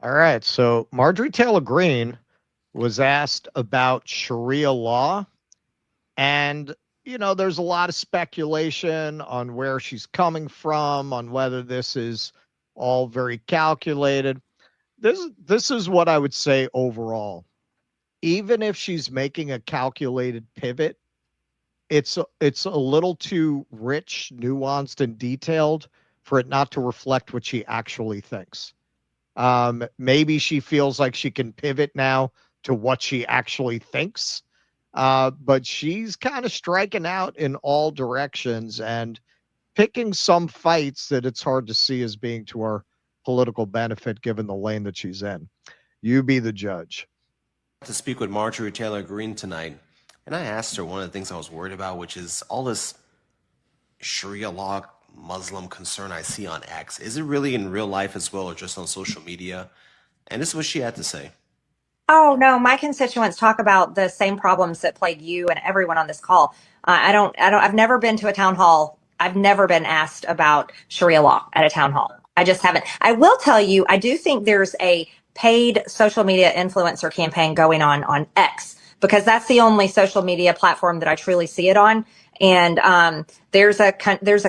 All right. So Marjorie Taylor Greene was asked about Sharia law. And, there's a lot of speculation on where she's coming from, on whether this is all very calculated. This is what I would say overall. Even if she's making a calculated pivot, it's a little too rich, nuanced, and detailed for it not to reflect what she actually thinks. Maybe she feels like she can pivot now to what she actually thinks. But she's kind of striking out in all directions and picking some fights that it's hard to see as being to our political benefit given the lane that she's in. You be the judge. To speak with Marjorie Taylor Greene tonight, and I asked her one of the things I was worried about, which is all this Sharia law Muslim concern I see on X. Is it really in real life as well, or just on social media? And this is what she had to say. Oh, no, my constituents talk about the same problems that plague you and everyone on this call. I've never been to a town hall. I've never been asked about Sharia law at a town hall. I just haven't. I will tell you, I do think there's a paid social media influencer campaign going on X because that's the only social media platform that I truly see it on. And there's a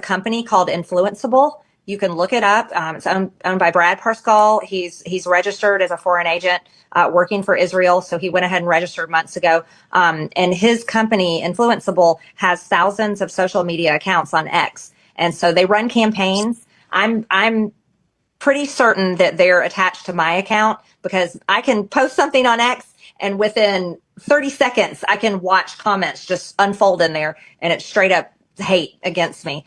company called Influenceable. You can look it up. It's owned by Brad Parscale. He's registered as a foreign agent working for Israel. So he went ahead and registered months ago. And his company, Influenceable, has thousands of social media accounts on X. And so they run campaigns. I'm pretty certain that they're attached to my account because I can post something on X and within 30 seconds I can watch comments just unfold in there and it's straight up hate against me.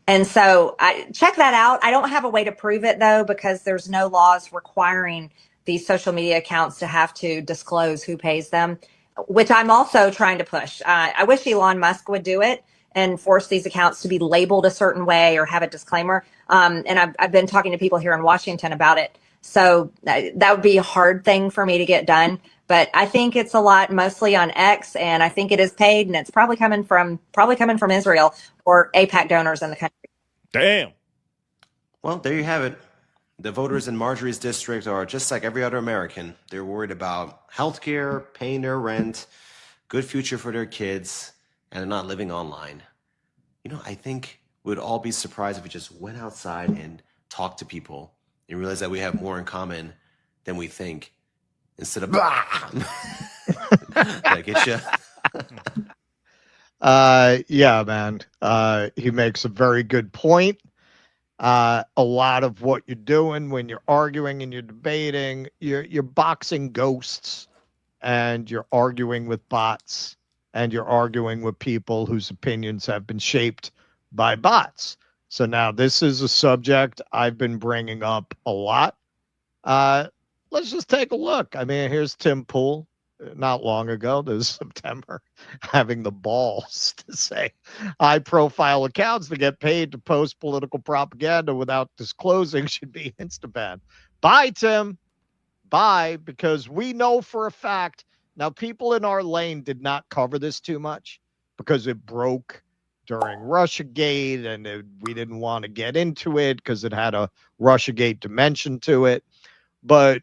And so I check that out. I don't have a way to prove it though, because there's no laws requiring these social media accounts to have to disclose who pays them, which I'm also trying to push. I wish Elon Musk would do it and force these accounts to be labeled a certain way or have a disclaimer. And I've been talking to people here in Washington about it. So that would be a hard thing for me to get done. But I think it's a lot mostly on X, and I think it is paid, and it's probably coming from Israel or APAC donors in the country. Damn. Well, there you have it. The voters in Marjorie's district are just like every other American. They're worried about healthcare, paying their rent, good future for their kids, and they're not living online. I think we'd all be surprised if we just went outside and talked to people and realized that we have more in common than we think instead of, bah! Did I get you? Yeah, man. He makes a very good point. A lot of what you're doing when you're arguing and you're debating, you're boxing ghosts and you're arguing with bots and you're arguing with people whose opinions have been shaped by bots. So now this is a subject I've been bringing up a lot. Uh, let's just take a look. I mean, here's Tim Pool not long ago, this September, having the balls to say high profile accounts that get paid to post political propaganda without disclosing should be insta-banned. Bye, Tim. Bye, because we know for a fact. Now, people in our lane did not cover this too much because it broke during Russiagate and we didn't want to get into it because it had a Russiagate dimension to it. But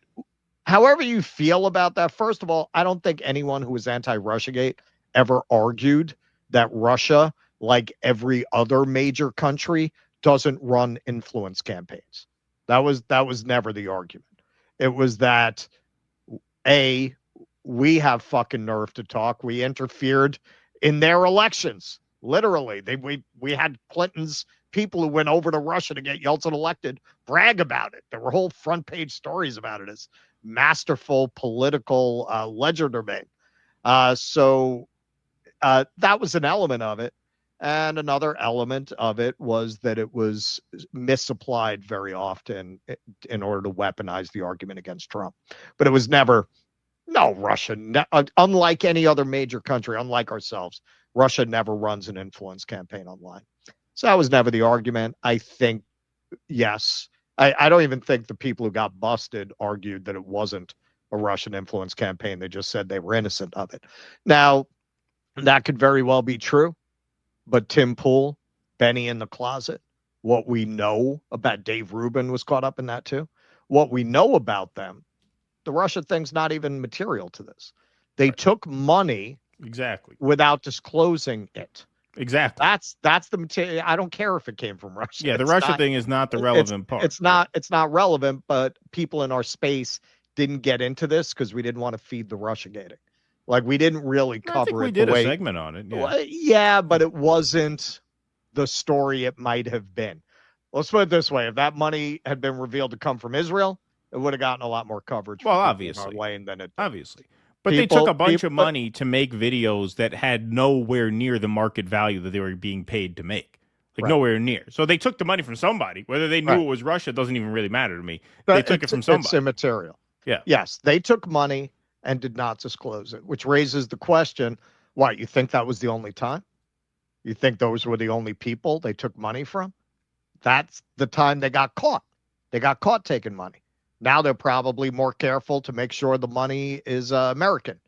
however you feel about that, first of all, I don't think anyone who was anti-Russiagate ever argued that Russia, like every other major country, doesn't run influence campaigns. That was never the argument. It was that a we have fucking nerve to talk. We interfered in their elections. Literally, we had Clinton's people who went over to Russia to get Yeltsin elected brag about it. There were whole front page stories about it as masterful political legerdemain. So that was an element of it. And another element of it was that it was misapplied very often in order to weaponize the argument against Trump. But it was never, no, Russia, unlike any other major country, unlike ourselves, Russia never runs an influence campaign online. So that was never the argument. I think, yes. I don't even think the people who got busted argued that it wasn't a Russian influence campaign. They just said they were innocent of it. Now, that could very well be true. But Tim Pool, Benny in the closet, what we know about Dave Rubin was caught up in that too. What we know about them The Russia thing's not even material to this. They took money Exactly. without disclosing it. Exactly. That's the material. I don't care if it came from Russia. Yeah, the It's Russia not, thing is not the relevant part. It's not relevant, but people in our space didn't get into this because we didn't want to feed the Russia gating. Like, we didn't really I think cover we it did the a way. segment on it. Yeah. Well, yeah, but it wasn't the story it might have been. Let's put it this way: if that money had been revealed to come from Israel, it would have gotten a lot more coverage. Well, for people in our obviously. lane than it did. Obviously. But they took a bunch of money to make videos that had nowhere near the market value that they were being paid to make. Like, Right. nowhere near. So they took the money from somebody. Whether they knew Right. it was Russia doesn't even really matter to me. They took it from It's somebody. immaterial. Yeah. Yes, they took money and did not disclose it, which raises the question: why, you think that was the only time? You think those were the only people they took money from? That's the time they got caught. They got caught taking money. Now they're probably more careful to make sure the money is American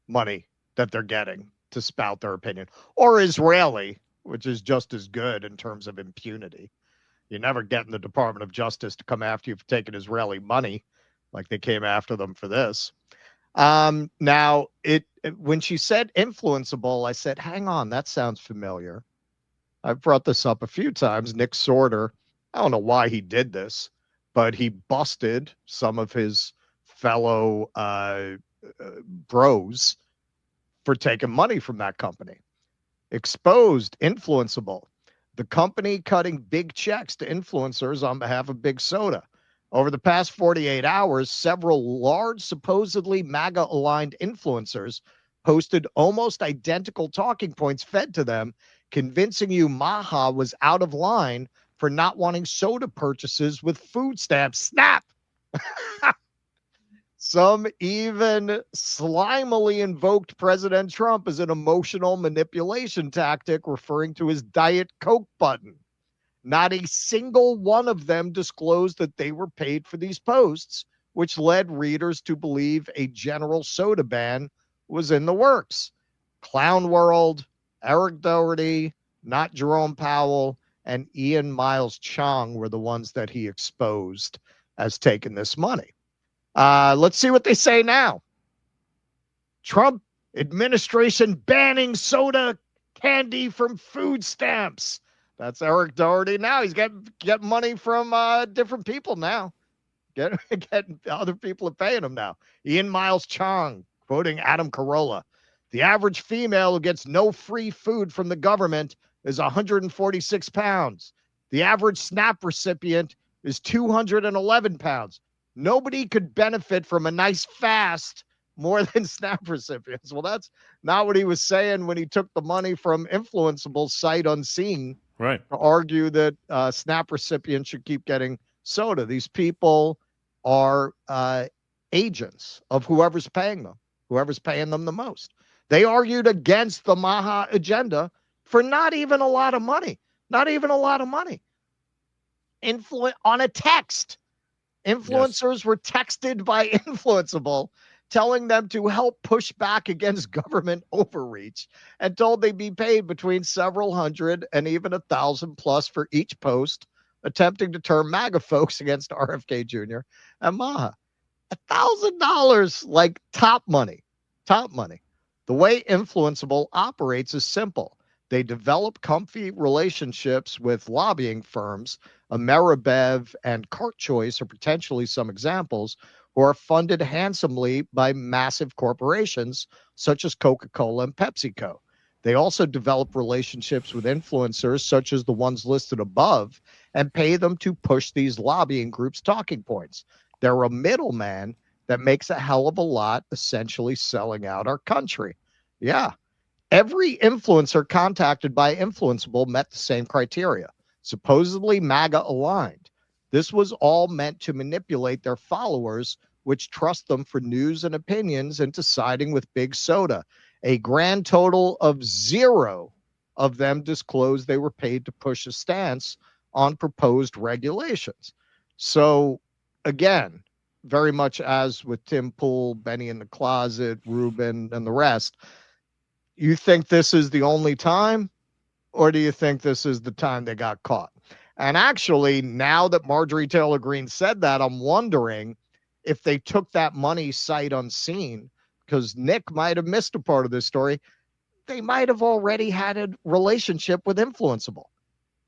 money that they're getting to spout their opinion, or Israeli, which is just as good in terms of impunity. You never get in the Department of Justice to come after you for taking Israeli money, like they came after them for this. Now, when she said influenceable, I said, hang on, that sounds familiar. I've brought this up a few times. Nick Sorter, I don't know why he did this, but he busted some of his fellow bros for taking money from that company. Exposed, influenceable. The company cutting big checks to influencers on behalf of Big Soda. Over the past 48 hours, several large, supposedly MAGA-aligned influencers posted almost identical talking points fed to them, convincing you Maha was out of line for not wanting soda purchases with food stamps. Snap! Some even slimily invoked President Trump as an emotional manipulation tactic, referring to his Diet Coke button. Not a single one of them disclosed that they were paid for these posts, which led readers to believe a general soda ban was in the works. Clown World, Eric Doherty, not Jerome Powell, and Ian Miles Chong were the ones that he exposed as taking this money. Let's see what they say now. Trump administration banning soda candy from food stamps. That's Eric Doherty now. He's getting money from different people now. Getting other people are paying him now. Ian Miles Chong, quoting Adam Carolla. The average female who gets no free food from the government is 146 pounds. The average SNAP recipient is 211 pounds. Nobody could benefit from a nice fast more than SNAP recipients. Well, that's not what he was saying when he took the money from influenceable sight unseen, right, to argue that SNAP recipients should keep getting soda. These people are agents of whoever's paying them the most. They argued against the Maha agenda for not even a lot of money. On a text. Influencers were texted by influenceable, telling them to help push back against government overreach, and told they'd be paid between several hundred and even 1,000 plus for each post, attempting to turn MAGA folks against RFK Jr. and Maha. $1,000, like top money. The way influenceable operates is simple. They develop comfy relationships with lobbying firms. Ameribev and Cart Choice are potentially some examples, who are funded handsomely by massive corporations such as Coca-Cola and PepsiCo. They also develop relationships with influencers such as the ones listed above and pay them to push these lobbying groups' talking points. They're a middleman that makes a hell of a lot, essentially selling out our country. Yeah. Every influencer contacted by Influenceable met the same criteria, supposedly MAGA aligned. This was all meant to manipulate their followers, which trust them for news and opinions, into siding with Big Soda. A grand total of 0 of them disclosed they were paid to push a stance on proposed regulations. So, again, very much as with Tim Pool, Benny in the Closet, Ruben, and the rest, you think this is the only time, or do you think this is the time they got caught? And actually, now that Marjorie Taylor Greene said that, I'm wondering if they took that money sight unseen, because Nick might have missed a part of this story, they might have already had a relationship with Influenceable.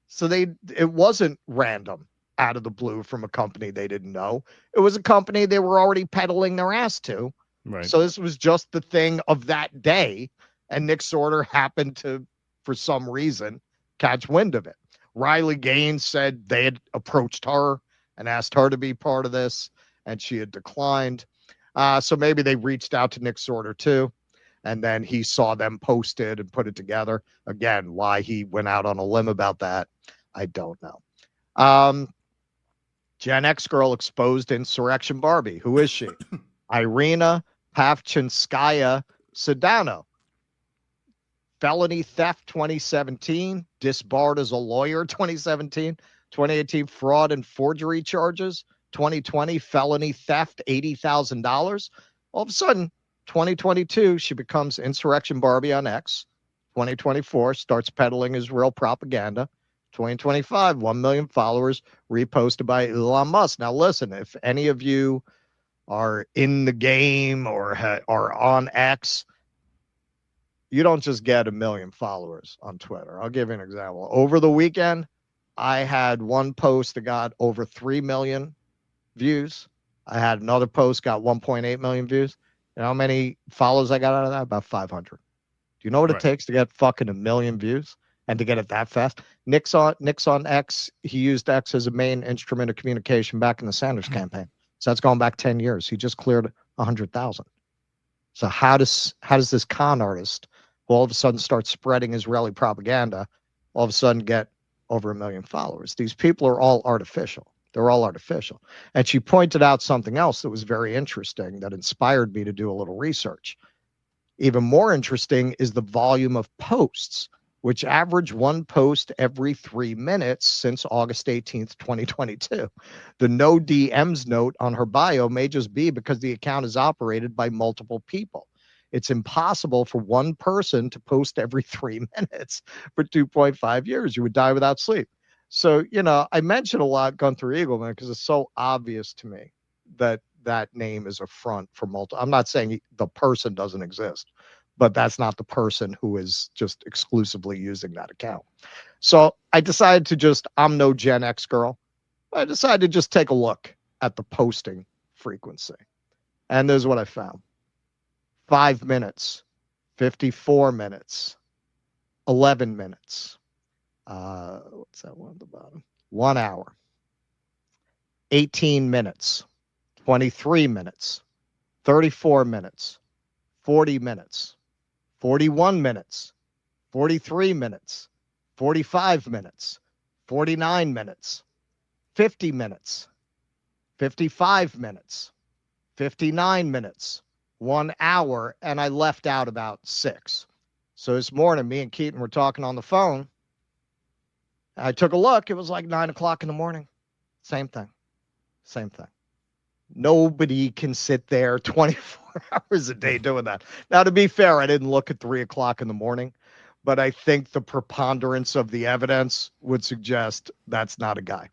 So it wasn't random out of the blue from a company they didn't know. It was a company they were already peddling their ass to. Right. So this was just the thing of that day. And Nick Sorter happened to, for some reason, catch wind of it. Riley Gaines said they had approached her and asked her to be part of this, and she had declined. So maybe they reached out to Nick Sorter too. And then he saw them post it and put it together. Again, why he went out on a limb about that, I don't know. Gen X girl exposed insurrection Barbie. Who is she? Irina Pavchinskaya Sedano. Felony theft 2017, disbarred as a lawyer 2017, 2018 fraud and forgery charges, 2020 felony theft $80,000. All of a sudden, 2022, she becomes Insurrection Barbie on X. 2024 starts peddling Israel propaganda. 2025, 1 million followers, reposted by Elon Musk. Now, listen, if any of you are in the game or are on X, you don't just get 1 million followers on Twitter. I'll give you an example. Over the weekend, I had one post that got over 3 million views. I had another post got 1.8 million views. You know how many follows I got out of that? About 500. Do you know what it takes to get fucking 1 million views and to get it that fast? Nick's on X. He used X as a main instrument of communication back in the Sanders campaign. So that's going back 10 years. He just cleared 100,000. So how does this con artist, who all of a sudden starts spreading Israeli propaganda, all of a sudden get over 1 million followers? These people are all artificial. They're all artificial. And she pointed out something else that was very interesting that inspired me to do a little research. Even more interesting is the volume of posts, which average one post every 3 minutes since August 18th, 2022. The no DMs note on her bio may just be because the account is operated by multiple people. It's impossible for one person to post every 3 minutes for 2.5 years. You would die without sleep. So, I mentioned a lot Gunther Eagleman because it's so obvious to me that name is a front for multiple. I'm not saying the person doesn't exist, but that's not the person who is just exclusively using that account. So I decided I'm no Gen X girl. I decided to just take a look at the posting frequency. And there's what I found. 5 minutes, 54 minutes, 11 minutes. What's that one at the bottom? 1 hour, 18 minutes, 23 minutes, 34 minutes, 40 minutes, 41 minutes, 43 minutes, 45 minutes, 49 minutes, 50 minutes, 55 minutes, 59 minutes, 1 hour, and I left out about 6. So this morning, me and Keaton were talking on the phone. I took a look. It was like 9 o'clock in the morning. Same thing. Nobody can sit there 24 hours a day doing that. Now, to be fair, I didn't look at 3 o'clock in the morning, but I think the preponderance of the evidence would suggest that's not a guy.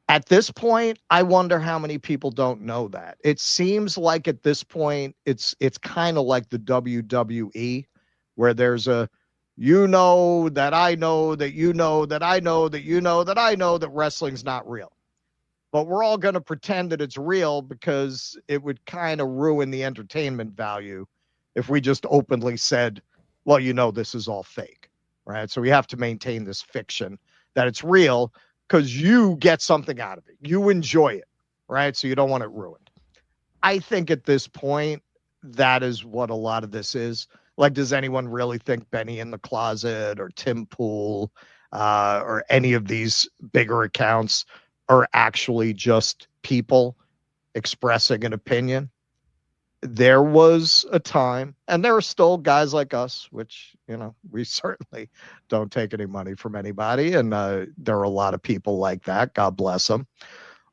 At this point, I wonder how many people don't know that. It seems like at this point, it's kind of like the WWE, where there's a, that I know, that you know, that I know, that you know, that I know that wrestling's not real. But we're all going to pretend that it's real because it would kind of ruin the entertainment value if we just openly said, well, this is all fake, right? So we have to maintain this fiction that it's real because you get something out of it. You enjoy it, right? So you don't want it ruined. I think at this point, that is what a lot of this is. Like, does anyone really think Benny in the Closet or Tim Pool or any of these bigger accounts are actually just people expressing an opinion? There was a time, and there are still guys like us, which, we certainly don't take any money from anybody. And there are a lot of people like that. God bless them.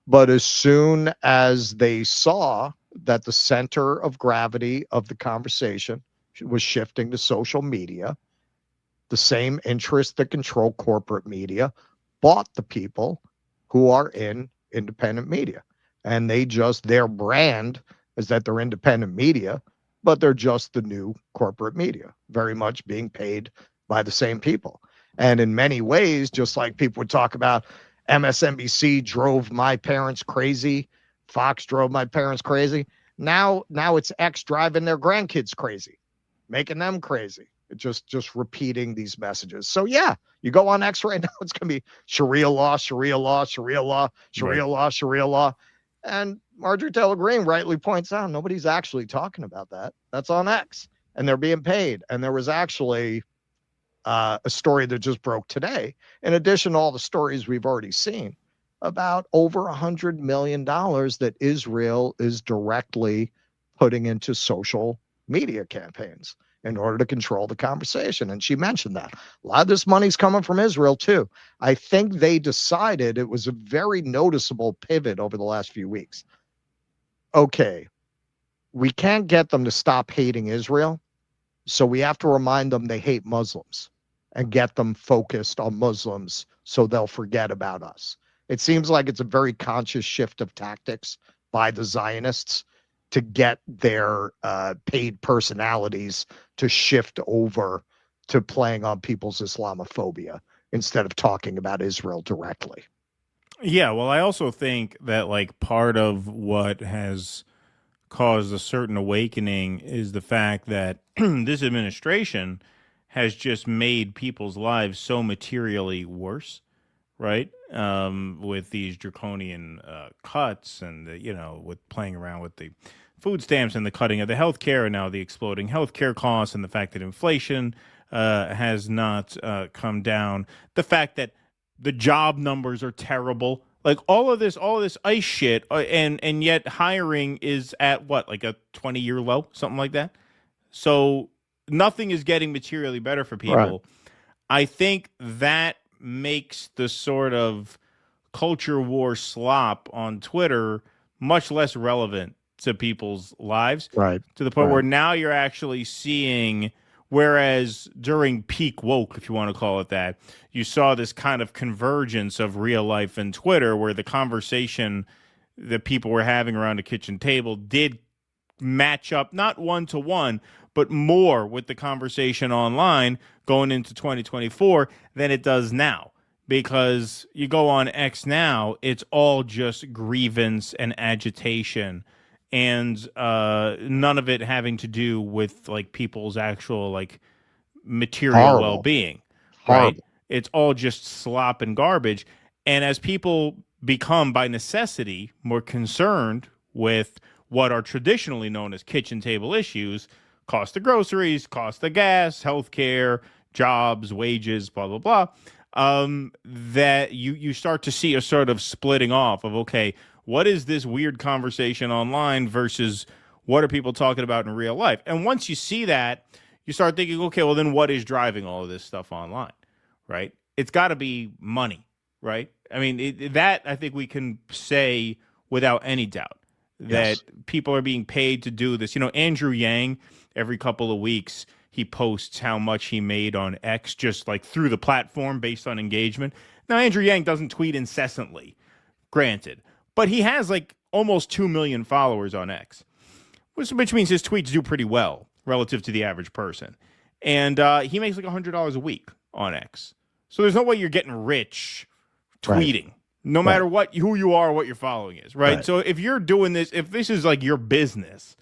But as soon as they saw that the center of gravity of the conversation was shifting to social media, the same interests that control corporate media bought the people who are in independent media. and their brand is that they're independent media, but they're just the new corporate media, very much being paid by the same people. And in many ways, just like people would talk about, MSNBC drove my parents crazy, Fox drove my parents crazy. Now it's X driving their grandkids crazy, making them crazy. Just repeating these messages. So yeah, you go on X right now, it's gonna be Sharia law, Sharia law, Sharia law, Sharia law, Sharia law. And Marjorie Taylor Greene rightly points out nobody's actually talking about that. That's on X, and they're being paid. And there was actually a story that just broke today, in addition to all the stories we've already seen, about over $100 million that Israel is directly putting into social media campaigns in order to control the conversation. And she mentioned that. A lot of this money's coming from Israel, too. I think they decided it was a very noticeable pivot over the last few weeks. Okay, we can't get them to stop hating Israel, so we have to remind them they hate Muslims and get them focused on Muslims so they'll forget about us. It seems like it's a very conscious shift of tactics by the Zionists to get their paid personalities to shift over to playing on people's Islamophobia instead of talking about Israel directly. Yeah, well, I also think that like part of what has caused a certain awakening is the fact that this administration has just made people's lives so materially worse, right? With these draconian cuts and with playing around with the food stamps and the cutting of the healthcare, and now the exploding healthcare costs, and the fact that inflation has not come down, the fact that the job numbers are terrible. Like all of this ice shit, and yet hiring is at what, like a 20-year low, something like that. So nothing is getting materially better for people. Right. I think that makes the sort of culture war slop on Twitter much less relevant to people's lives. Right. To the point where now you're actually seeing, whereas during peak woke, if you want to call it that, you saw this kind of convergence of real life and Twitter, where the conversation that people were having around a kitchen table did match up, not one-to-one, but more with the conversation online going into 2024 than it does now. Because you go on X now, it's all just grievance and agitation, and none of it having to do with like people's actual like material well-being, right? It's all just slop and garbage. And as people become by necessity more concerned with what are traditionally known as kitchen table issues, cost of groceries, cost of gas, healthcare, jobs, wages, blah, blah, blah, that you start to see a sort of splitting off of, okay, what is this weird conversation online versus what are people talking about in real life? And once you see that, you start thinking, okay, well, then what is driving all of this stuff online, right? It's got to be money, right? I mean, that I think we can say without any doubt that people are being paid to do this. You know, Andrew Yang, every couple of weeks, he posts how much he made on X just like through the platform based on engagement. Now, Andrew Yang doesn't tweet incessantly, granted, but he has like almost 2 million followers on X, which means his tweets do pretty well relative to the average person. And he makes like $100 a week on X. So there's no way you're getting rich tweeting, no matter what, who you are, what your following is, right? So if you're doing this, if this is like your business,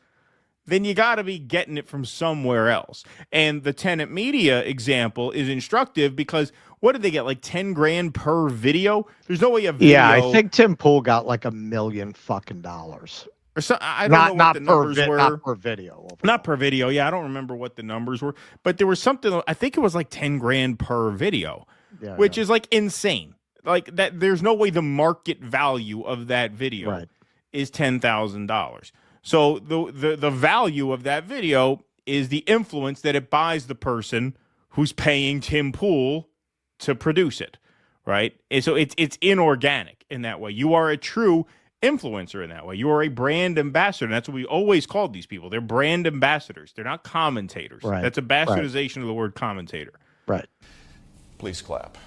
then you got to be getting it from somewhere else. And the Tenet Media example is instructive because what did they get? Like 10 grand per video? There's no way a video. Yeah, I think Tim Pool got like $1 million fucking dollars. Or so, I don't know what the numbers were. Not per video. Overall. Not per video. Yeah, I don't remember what the numbers were. But there was something, I think it was like 10 grand per video, which is like insane. Like that, there's no way the market value of that video is $10,000. So the value of that video is the influence that it buys the person who's paying Tim Pool to produce it, right? And so it's inorganic in that way. You are a true influencer in that way. You are a brand ambassador. And that's what we always called these people. They're brand ambassadors. They're not commentators. Right. That's a bastardization of the word commentator. Right. Please clap.